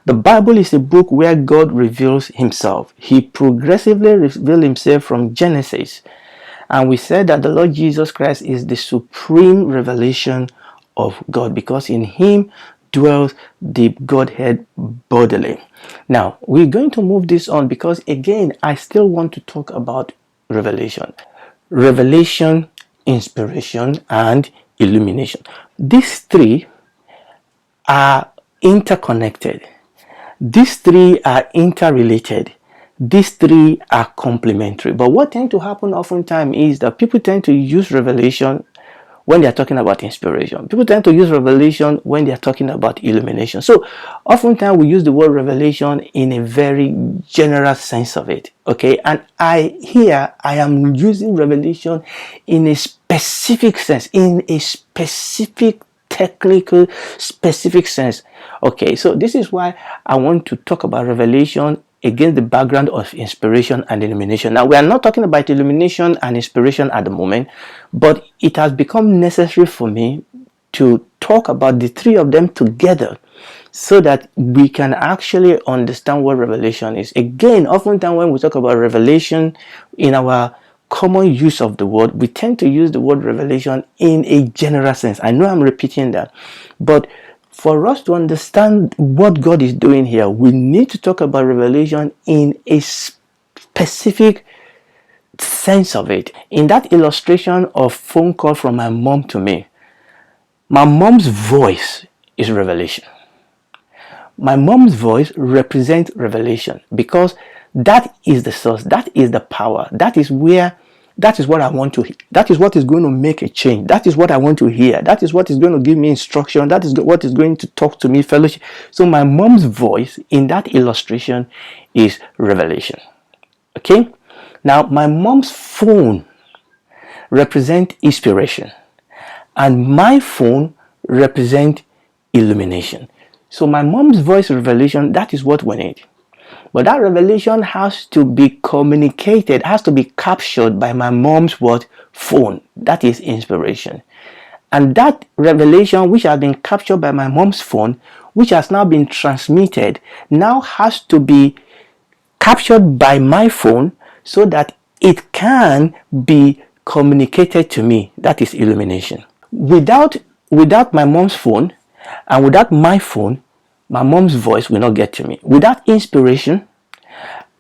The Bible is a book where God reveals himself. He progressively revealed himself from Genesis. And we said that the Lord Jesus Christ is the supreme revelation of God, because in him dwells the Godhead bodily. Now, we're going to move this on because, again, I still want to talk about revelation. Revelation, inspiration, and illumination. These three are interconnected. These three are interrelated. These three are complementary. But what tends to happen oftentimes is that people tend to use revelation when they're talking about inspiration. People tend to use revelation when they're talking about illumination. So oftentimes we use the word revelation in a very general sense of it. Okay, and I am using revelation in a specific sense, in a specific technical specific sense. Okay, so this is why I want to talk about revelation against the background of inspiration and illumination. Now, we are not talking about illumination and inspiration at the moment, but it has become necessary for me to talk about the three of them together so that we can actually understand what revelation is. Again, oftentimes when we talk about revelation in our common use of the word, we tend to use the word revelation in a general sense. I know I'm repeating that, but for us to understand what God is doing here, we need to talk about revelation in a specific sense of it. In that illustration of phone call from my mom to me, my mom's voice is revelation. My mom's voice represents revelation because that is the source, that is the power, that is what I want to hear. That is what is going to make a change. That is what I want to hear. That is what is going to give me instruction. That is what is going to talk to me, fellowship. So my mom's voice in that illustration is revelation. Okay? Now, my mom's phone represents inspiration, and my phone represents illumination. So my mom's voice revelation, that is what we need. But that revelation has to be communicated, has to be captured by my mom's phone. That is inspiration. And that revelation, which has been captured by my mom's phone, which has now been transmitted, now has to be captured by my phone so that it can be communicated to me. That is illumination. Without my mom's phone and without my phone, my mom's voice will not get to me. Without inspiration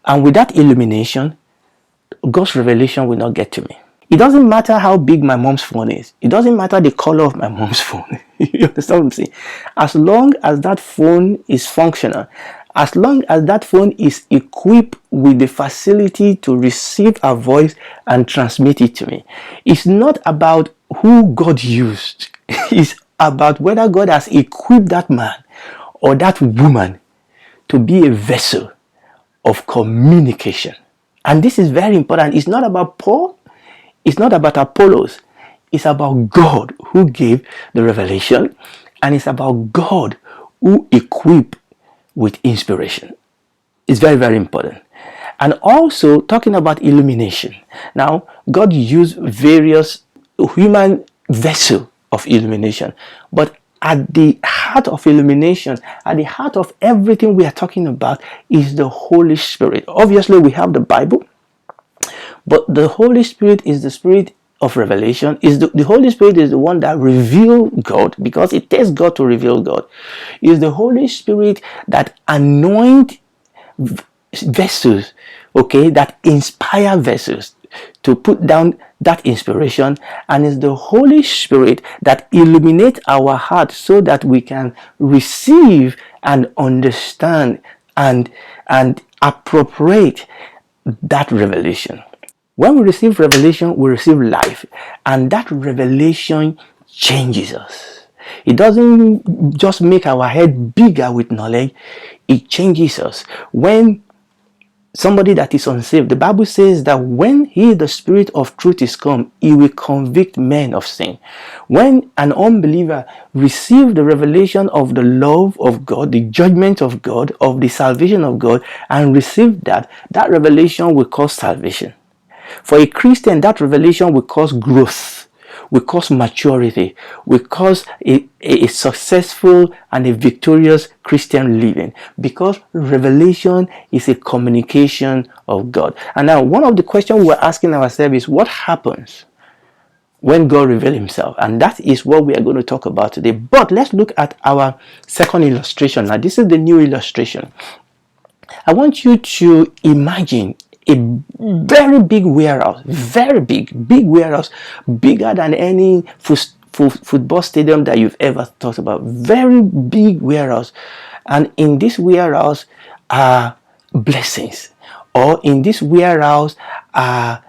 and without illumination, God's revelation will not get to me. It doesn't matter how big my mom's phone is. It doesn't matter the color of my mom's phone. You understand what I'm saying? As long as that phone is functional, as long as that phone is equipped with the facility to receive a voice and transmit it to me, it's not about who God used. It's about whether God has equipped that man or that woman to be a vessel of communication. And this is very important. It's not about Paul. It's not about Apollos. It's about God who gave the revelation. And it's about God who equipped with inspiration. It's very, very important. And also talking about illumination. Now, God used various human vessels of illumination. But at the heart of illumination, at the heart of everything we are talking about is the Holy Spirit. Obviously, we have the Bible, but the Holy Spirit is the spirit of revelation. The Holy Spirit is the one that reveals God, because it takes God to reveal God. It is the Holy Spirit that anoints vessels, okay, that inspire vessels to put down that inspiration, and it's the Holy Spirit that illuminates our heart so that we can receive and understand and appropriate that revelation. When we receive revelation, we receive life, and that revelation changes us. It doesn't just make our head bigger with knowledge, it changes us. When somebody that is unsaved, the Bible says that when he, the Spirit of truth, is come, he will convict men of sin. When an unbeliever receives the revelation of the love of God, the judgment of God, of the salvation of God, and receive that revelation will cause salvation. For a Christian, that revelation will cause growth, will cause maturity, will cause a successful and a victorious Christian living, because revelation is a communication of God. And now one of the questions we're asking ourselves is, what happens when God reveals himself? And that is what we are going to talk about today. But let's look at our second illustration. Now this is the new illustration. I want you to imagine a very big warehouse, very big warehouse, bigger than any football stadium that you've ever thought about. Very big warehouse. And in this warehouse are blessings, or in this warehouse are,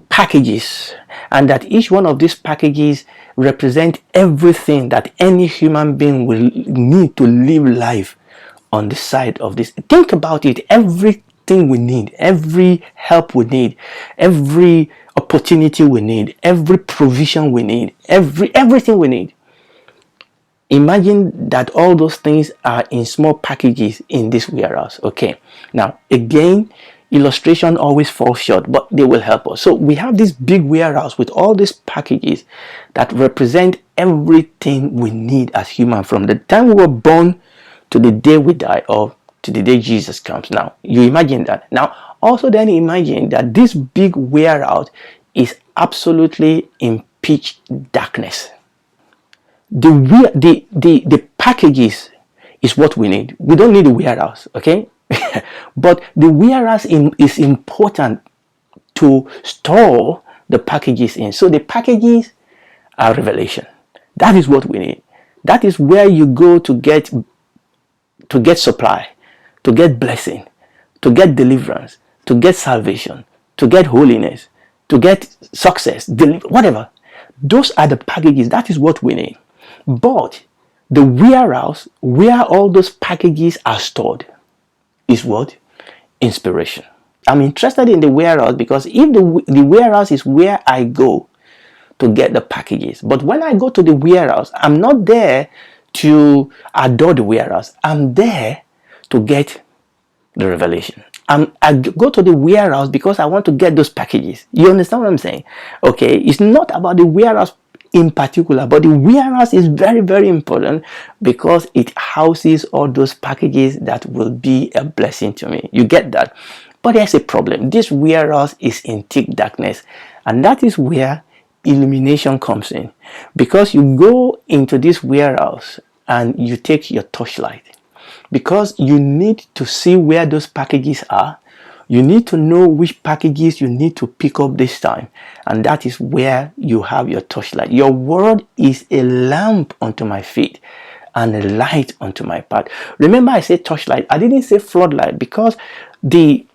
packages, and that each one of these packages represent everything that any human being will need to live life on the side of this. Think about it. Everything we need, every help we need, every opportunity we need, every provision we need, everything we need. Imagine that all those things are in small packages in this warehouse. Okay, now again, illustration always falls short, but they will help us. So we have this big warehouse with all these packages that represent everything we need as human, from the time we were born to the day we die, or to the day Jesus comes. Now you imagine that. Now also then imagine that this big warehouse is absolutely in pitch darkness. The packages is what we need. We don't need a warehouse, okay? But the warehouse is important to store the packages in. So the packages are revelation. That is what we need. That is where you go to get supply, to get blessing, to get deliverance, to get salvation, to get holiness, to get success, whatever. Those are the packages. That is what we need. But the warehouse where all those packages are stored is what? Inspiration. I'm interested in the warehouse because if the warehouse is where I go to get the packages, but when I go to the warehouse, I'm not there to adore the warehouse. I'm there to get the revelation. I go to the warehouse because I want to get those packages. You understand what I'm saying? Okay, it's not about the warehouse in particular, but the warehouse is very, very important because it houses all those packages that will be a blessing to me. You get that? But there's a problem. This warehouse is in thick darkness, and that is where illumination comes in, because you go into this warehouse and you take your torchlight, because you need to see where those packages are. You need to know which packages you need to pick up this time, and that is where you have your torchlight. Your word is a lamp unto my feet and a light unto my path. Remember, I said torchlight. I didn't say floodlight, because it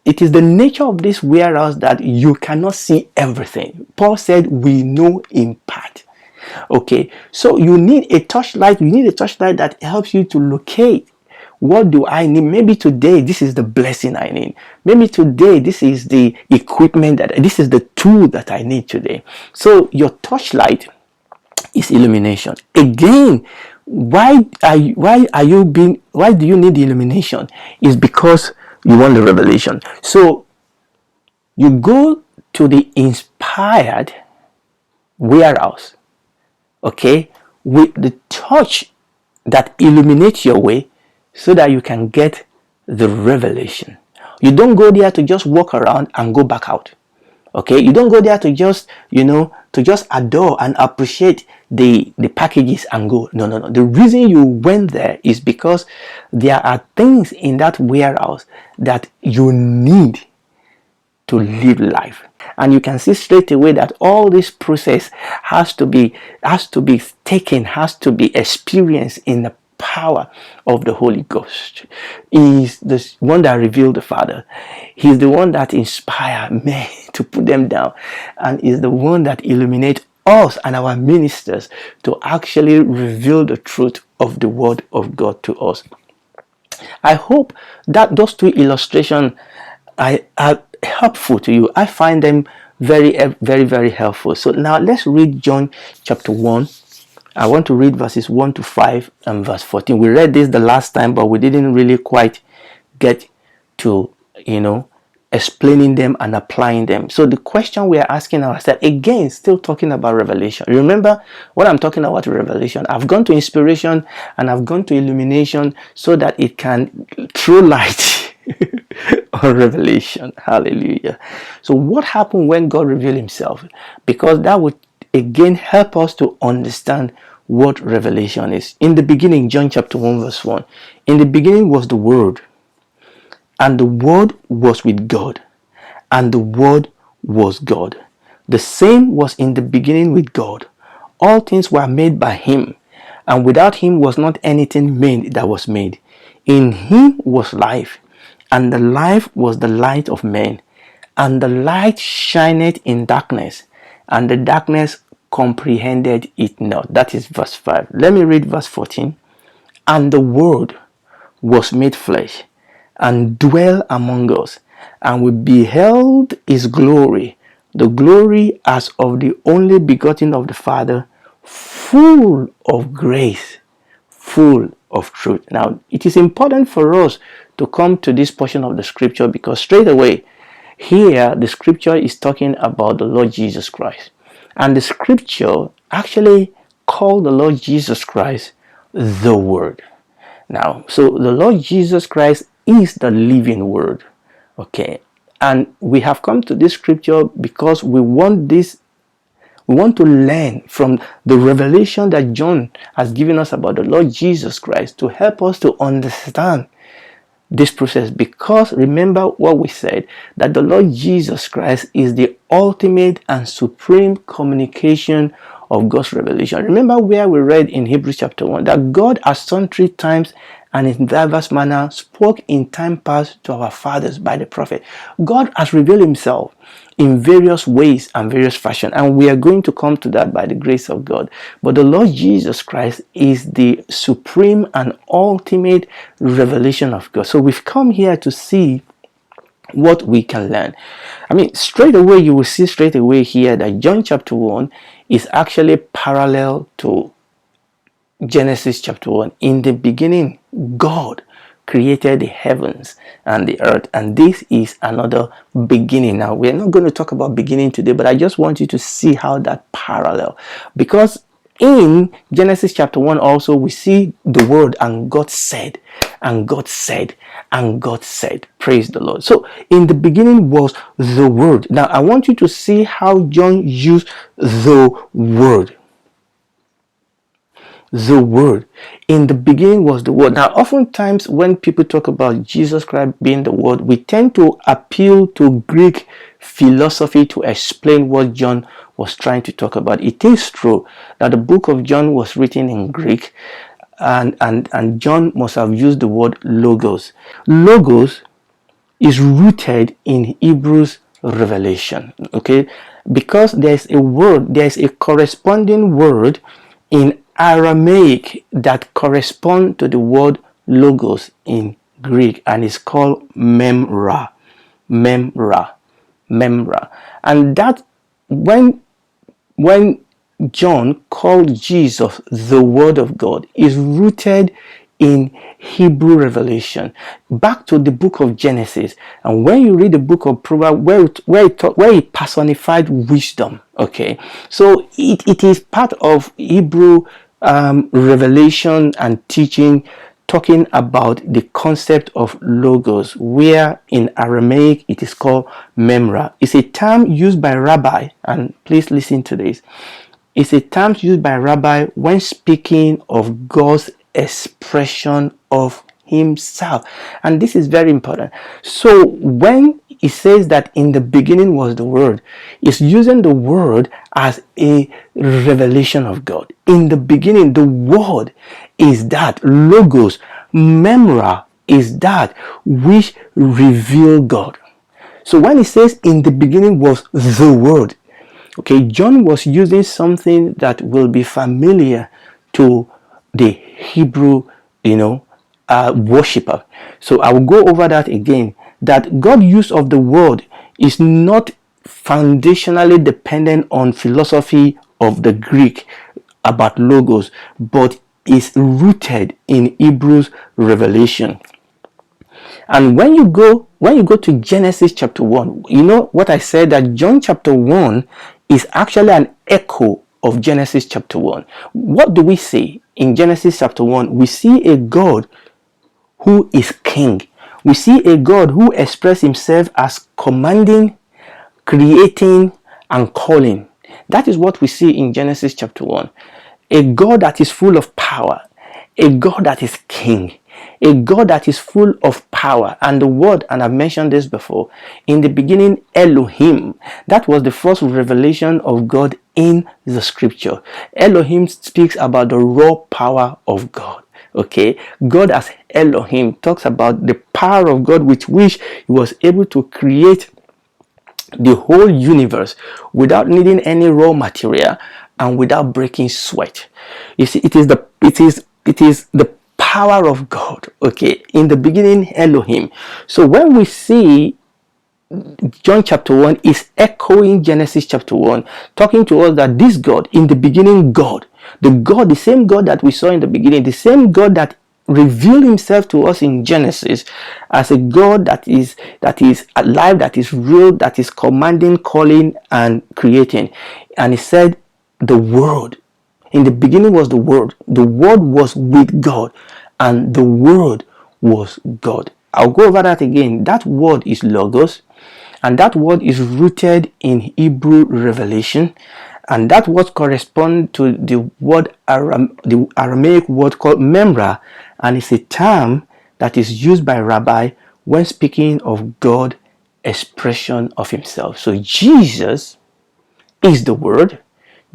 is the nature of this warehouse that you cannot see everything. Paul said we know in part. Okay, so you need a torchlight. You need a torchlight that helps you to locate, what do I need? Maybe today this is the blessing I need. Maybe today this is the equipment this is the tool that I need today. So your torchlight is illumination. Again, why do you need the illumination? Is because you want the revelation. So you go to the inspired warehouse, okay, with the torch that illuminates your way, so that you can get the revelation. You don't go there to just walk around and go back out. Okay, you don't go there to just adore and appreciate the packages and go. No. The reason you went there is because there are things in that warehouse that you need to live life. And you can see straight away that all this process has to be experienced in the power of the Holy Ghost. He's the one that revealed the Father. He's the one that inspired men to put them down, and is the one that illuminates us and our ministers to actually reveal the truth of the Word of God to us. I hope that those two illustrations are helpful to you. I find them very, very, very helpful. So now let's read John chapter 1. I want to read verses 1 to 5 and verse 14. We read this the last time, but we didn't really quite get to, explaining them and applying them. So the question we are asking ourselves, again, still talking about revelation. Remember, when I'm talking about revelation, I've gone to inspiration and I've gone to illumination so that it can throw light on revelation. Hallelujah. So what happened when God revealed himself? Because that would again help us to understand what revelation is. In the beginning, John chapter 1 verse 1, in the beginning was the Word, and the Word was with God, and the Word was God. The same was in the beginning with God. All things were made by him, and without him was not anything made that was made. In him was life, and the life was the light of men. And the light shineth in darkness, and the darkness comprehended it not. That is verse 5. Let me read verse 14. And the Word was made flesh, and dwell among us, and we beheld his glory, the glory as of the only begotten of the Father, full of grace, full of truth. Now, it is important for us to come to this portion of the scripture, because straight away, here the scripture is talking about the Lord Jesus Christ. And the scripture actually called the Lord Jesus Christ the Word. Now, so the Lord Jesus Christ is the living Word. Okay. And we have come to this scripture because we want to learn from the revelation that John has given us about the Lord Jesus Christ to help us to understand this process. Because remember what we said, that the Lord Jesus Christ is the ultimate and supreme communication of God's revelation. Remember where we read in Hebrews chapter 1 that God at sundry times and in diverse manner spoke in time past to our fathers by the prophet. God has revealed himself in various ways and various fashion, and we are going to come to that by the grace of God. But the Lord Jesus Christ is the supreme and ultimate revelation of God. So we've come here to see what we can learn. I mean, straight away you will see straight away here that John chapter 1 is actually parallel to Genesis chapter 1. In the beginning, God created the heavens and the earth, and this is another beginning. Now, we're not going to talk about beginning today, but I just want you to see how that parallel, because in Genesis chapter 1 also we see the word, and God said, and God said, and God said. Praise the Lord. So in the beginning was the Word. Now I want you to see how John used the Word. The Word. In the beginning was the Word. Now, oftentimes when people talk about Jesus Christ being the Word, we tend to appeal to Greek philosophy to explain what John was trying to talk about. It is true that the book of John was written in Greek, and John must have used the word logos. Logos is rooted in Hebrews revelation, okay? Because there's a word, there's a corresponding word in Aramaic that correspond to the word logos in Greek, and it's called memra. And that when John called Jesus the Word of God, is rooted in Hebrew revelation back to the book of Genesis. And when you read the book of Proverbs, where it personified wisdom, okay, so it is part of Hebrew revelation and teaching, talking about the concept of logos, where in Aramaic it is called memra. It's a term used by rabbi, and please listen to this. It's a term used by rabbi when speaking of God's expression of himself, and this is very important. So when it says that in the beginning was the Word, it's using the Word as a revelation of God. In the beginning, the Word is that logos, memra is that which reveal God. So when it says in the beginning was the Word, okay, John was using something that will be familiar to the Hebrew, worshiper. So I will go over that again, that God's use of the word is not foundationally dependent on philosophy of the Greek about logos, but is rooted in Hebrews revelation. And when you go to Genesis chapter 1, you know what I said, that John chapter 1 is actually an echo of Genesis chapter 1. What do we see in Genesis chapter 1? We see a God who is king. We see a God who expresses himself as commanding, creating, and calling. That is what we see in Genesis chapter 1. A God that is full of power, a God that is king, a God that is full of power. And the word, and I've mentioned this before, in the beginning, Elohim. That was the first revelation of God in the scripture. Elohim speaks about the raw power of God. Okay, God as Elohim talks about the power of God with which he was able to create the whole universe without needing any raw material and without breaking sweat. You see, it is the power of God. Okay, in the beginning, Elohim. So when we see John chapter 1 is echoing Genesis chapter 1, talking to us that this God, in the beginning, God, the same God that we saw in the beginning, the same God that revealed himself to us in Genesis as a God that is alive, that is real, that is commanding, calling, and creating. And he said, the Word. In the beginning was the Word. The Word was with God, and the Word was God. I'll go over that again. That word is Logos, and that word is rooted in Hebrew revelation, and that word corresponds to the Aramaic word called Memra, and it's a term that is used by Rabbi when speaking of God expression of himself. So Jesus is the Word.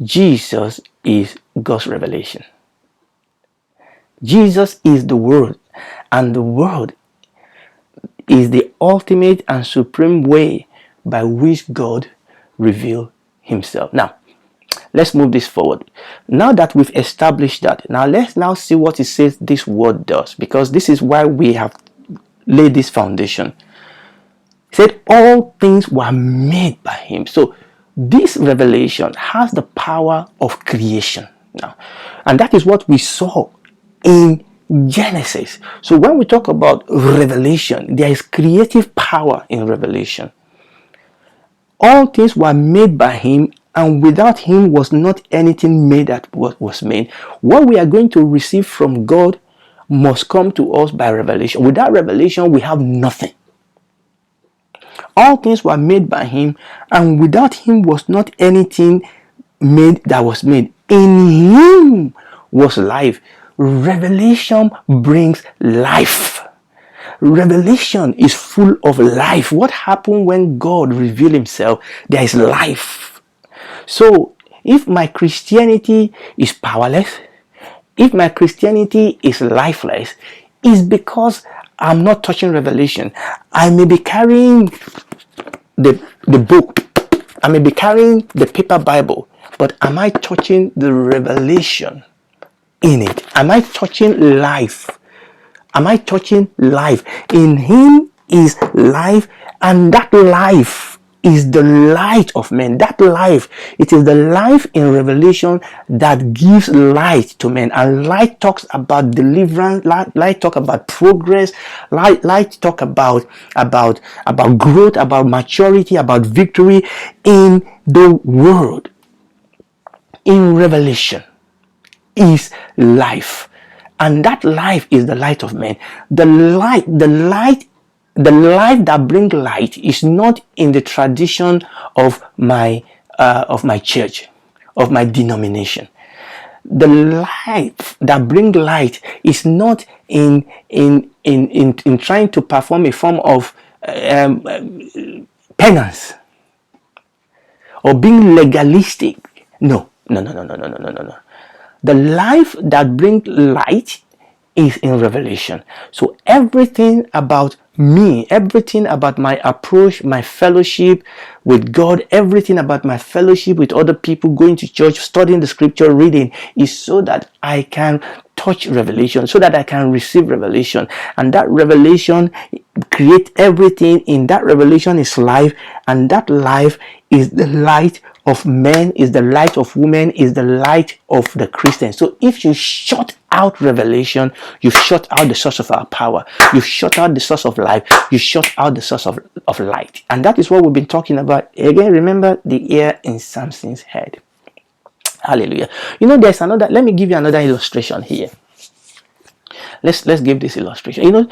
Jesus is God's revelation. Jesus is the Word, and the Word is the ultimate and supreme way by which God revealed himself. Now, let's move this forward. Now that we've established that, now let's now see what it says this word does, because this is why we have laid this foundation. It said all things were made by him. So this revelation has the power of creation now, and that is what we saw in Genesis. So when we talk about revelation, there is creative power in revelation. All things were made by him, and without him was not anything made that was made. What we are going to receive from God must come to us by revelation. Without revelation, we have nothing. All things were made by him, and without him was not anything made that was made. In him was life. Revelation brings life. Revelation is full of life. What happened when God revealed himself? There is life. So if my Christianity is powerless, if my Christianity is lifeless, it's because I'm not touching revelation. I may be carrying the book, I may be carrying the paper Bible, but am I touching the revelation in it? Am I touching life? Am I touching life? In him is life, and that life is the light of men. That life, it is the life in revelation that gives light to men. And light talks about deliverance, light talk about progress, light talk about growth, about maturity, about victory in the world. In revelation is life, and that life is the light of men. The life that brings light is not in the tradition of my church, of my denomination. The life that brings light is not in trying to perform a form of penance or being legalistic. No. The life that brings light is in revelation. So everything about me, everything about my approach, my fellowship with God, everything about my fellowship with other people, going to church, studying the scripture, reading, is so that I can touch revelation, so that I can receive revelation. And that revelation creates everything. In that revelation is life, and that life is the light of men, is the light of women, is the light of the Christian. So if you shut out revelation, you've shut out the source of our power. You've shut out the source of life. You shut out the source of light. And that is what we've been talking about. Again, remember the ear in Samson's head. Hallelujah. You know, there's another, let me give you another illustration here. Let's give this illustration. You know,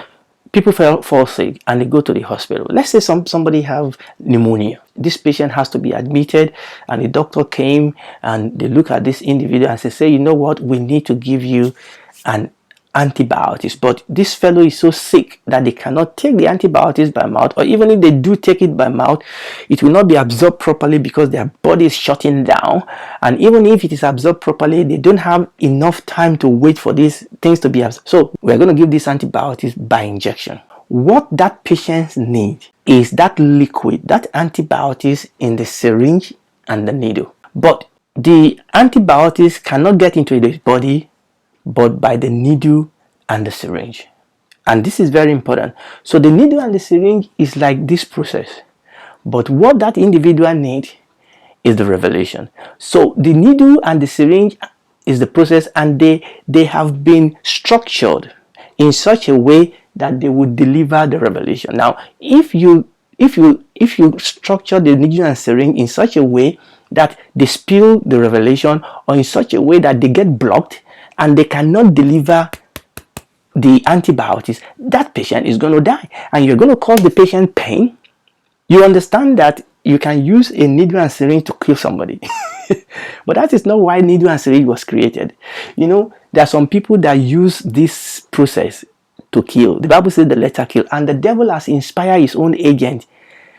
people fall sick and they go to the hospital. Let's say somebody have pneumonia. This patient has to be admitted, and the doctor came and they look at this individual and say, you know what, we need to give you an antibiotics, but this fellow is so sick that they cannot take the antibiotics by mouth, or even if they do take it by mouth, it will not be absorbed properly because their body is shutting down. And even if it is absorbed properly, they don't have enough time to wait for these things to be absorbed. So we're going to give these antibiotics by injection. What that patient needs is that liquid, that antibiotics in the syringe and the needle. But the antibiotics cannot get into the body but by the needle and the syringe. And this is very important. So the needle and the syringe is like this process, but what that individual needs is the revelation. So the needle and the syringe is the process, and they have been structured in such a way that they would deliver the revelation. Now, if you structure the needle and syringe in such a way that they spill the revelation, or in such a way that they get blocked and they cannot deliver the antibiotics, that patient is going to die, and you're going to cause the patient pain. You understand that you can use a needle and syringe to kill somebody. But that is not why needle and syringe was created. You know, there are some people that use this process to kill. The Bible says the letter kill, and the devil has inspired his own agent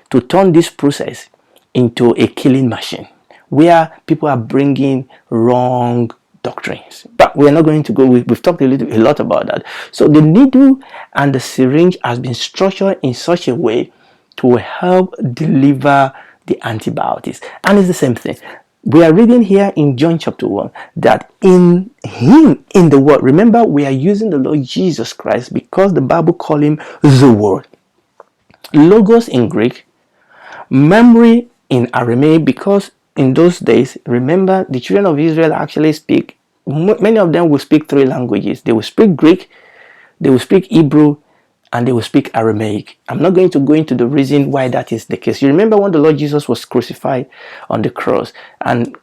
to turn this process into a killing machine where people are bringing wrong doctrines. But we are not going to go, we've talked a lot about that. So the needle and the syringe has been structured in such a way to help deliver the antibiotics. And it's the same thing. We are reading here in John chapter 1 that in him, in the word, remember we are using the Lord Jesus Christ because the Bible calls him the word. Logos in Greek, memory in Aramaic, because in those days, remember, the children of Israel actually speak, many of them will speak 3 languages. They will speak Greek, they will speak Hebrew, and they will speak Aramaic. I'm not going to go into the reason why that is the case. You remember when the Lord Jesus was crucified on the cross, and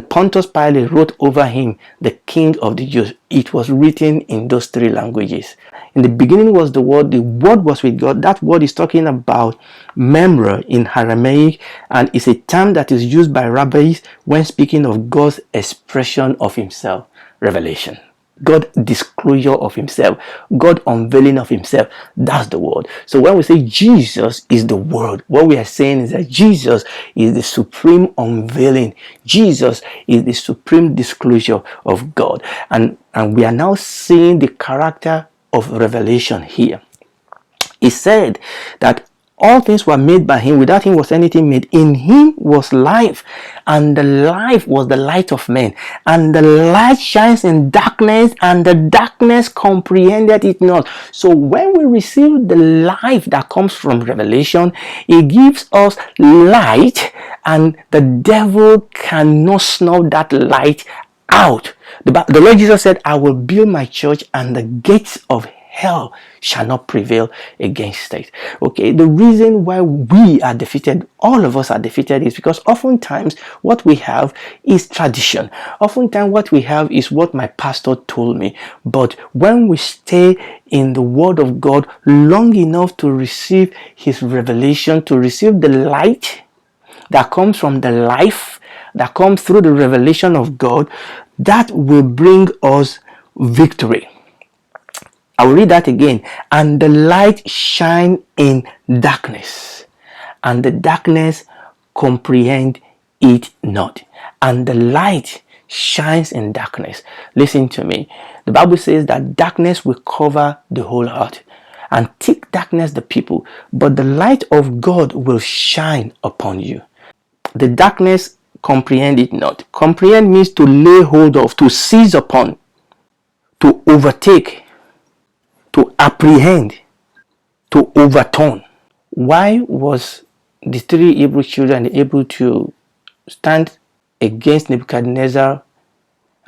Pontius Pilate wrote over him, the King of the Jews. It was written in those 3 languages. In the beginning was the Word was with God. That word is talking about memra in Aramaic, and it's a term that is used by rabbis when speaking of God's expression of himself, revelation. God disclosure of himself, God unveiling of himself. That's the word. So when we say Jesus is the word, what we are saying is that Jesus is the supreme unveiling. Jesus is the supreme disclosure of God. And we are now seeing the character of revelation here. He said that all things were made by him. Without him was anything made. In him was life, and the life was the light of men. And the light shines in darkness, and the darkness comprehended it not. So when we receive the life that comes from revelation, it gives us light, and the devil cannot snuff that light out. The Lord Jesus said, I will build my church, and the gates of hell shall not prevail against it. Okay, the reason why we are defeated, all of us are defeated, is because oftentimes what we have is tradition. Oftentimes what we have is what my pastor told me. But when we stay in the word of God long enough to receive his revelation, to receive the light that comes from the life that comes through the revelation of God, that will bring us victory. I will read that again. And the light shine in darkness, and the darkness comprehend it not. And the light shines in darkness. Listen to me. The Bible says that darkness will cover the whole earth, and thick darkness the people, but the light of God will shine upon you. The darkness comprehend it not. Comprehend means to lay hold of, to seize upon, to overtake, to apprehend, to overturn. Why was the 3 Hebrew children able to stand against Nebuchadnezzar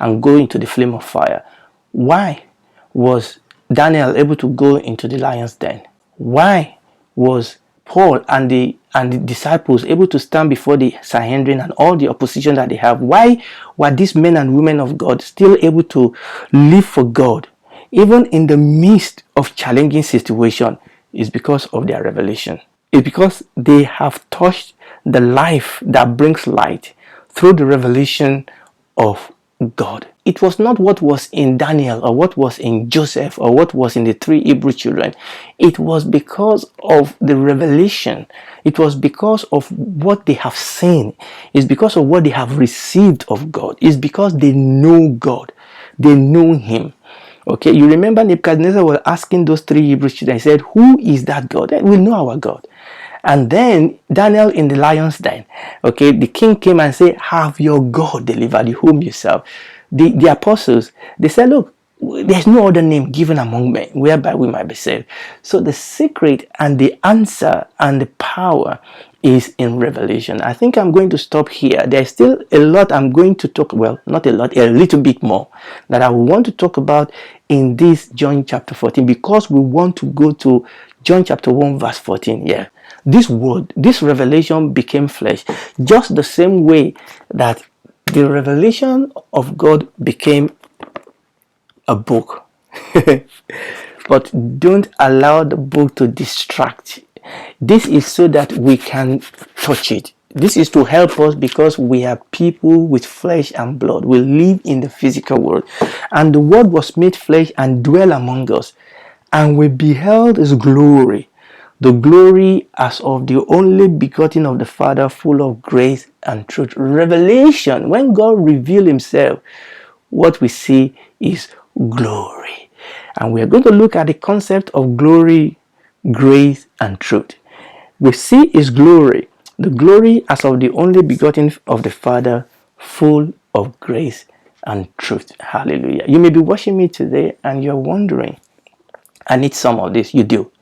and go into the flame of fire? Why was Daniel able to go into the lion's den? Why was Paul and the disciples able to stand before the Sanhedrin and all the opposition that they have? Why were these men and women of God still able to live for God even in the midst of challenging situation? Is because of their revelation. It's because they have touched the life that brings light through the revelation of God. It was not what was in Daniel or what was in Joseph or what was in the 3 Hebrew children. It was because of the revelation. It was because of what they have seen. It's because of what they have received of God. It's because they know God. They know Him. Okay, you remember Nebuchadnezzar was asking those 3 Hebrew children. He said, who is that God? We know our God. And then Daniel in the lion's den, okay, the king came and said, have your God delivered you whom you serve? The apostles, they said, look, there's no other name given among men whereby we might be saved. So the secret and the answer and the power is in revelation. I think I'm going to stop here. There's still a lot I'm going to talk, well, not a lot, a little bit more that I want to talk about in this John chapter 14, because we want to go to John chapter 1 verse 14. Yeah, this word, this revelation became flesh, just the same way that the revelation of God became a book. But don't allow the book to distract. This is so that we can touch it. This is to help us because we are people with flesh and blood. We live in the physical world. And the word was made flesh and dwell among us. And we beheld his glory. The glory as of the only begotten of the Father, full of grace and truth. Revelation, when God revealed himself, what we see is glory. And we are going to look at the concept of glory, grace, and truth. We see his glory, the glory as of the only begotten of the Father, full of grace and truth. Hallelujah. You may be watching me today and you're wondering, I need some of this. You do.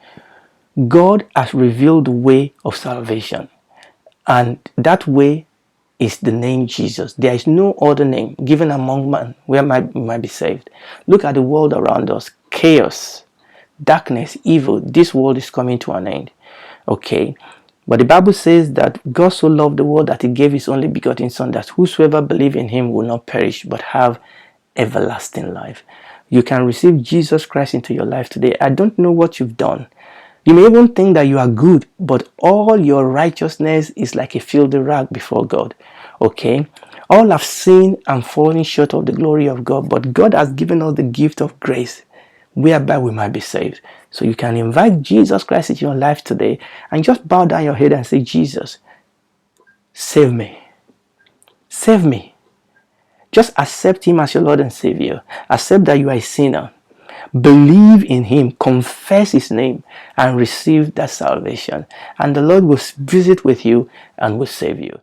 God has revealed the way of salvation, and that way is the name Jesus. There is no other name given among men where we might be saved. Look at the world around us. Chaos, darkness, evil. This world is coming to an end. Okay. But the Bible says that God so loved the world that he gave his only begotten Son, that whosoever believes in him will not perish but have everlasting life. You can receive Jesus Christ into your life today. I don't know what you've done. You may even think that you are good, but all your righteousness is like a filthy rag before God. Okay? All have sinned and fallen short of the glory of God, but God has given us the gift of grace whereby we might be saved. So you can invite Jesus Christ into your life today and just bow down your head and say, Jesus, save me. Save me. Just accept him as your Lord and Savior. Accept that you are a sinner. Believe in him, confess his name, and receive that salvation. And the Lord will visit with you and will save you.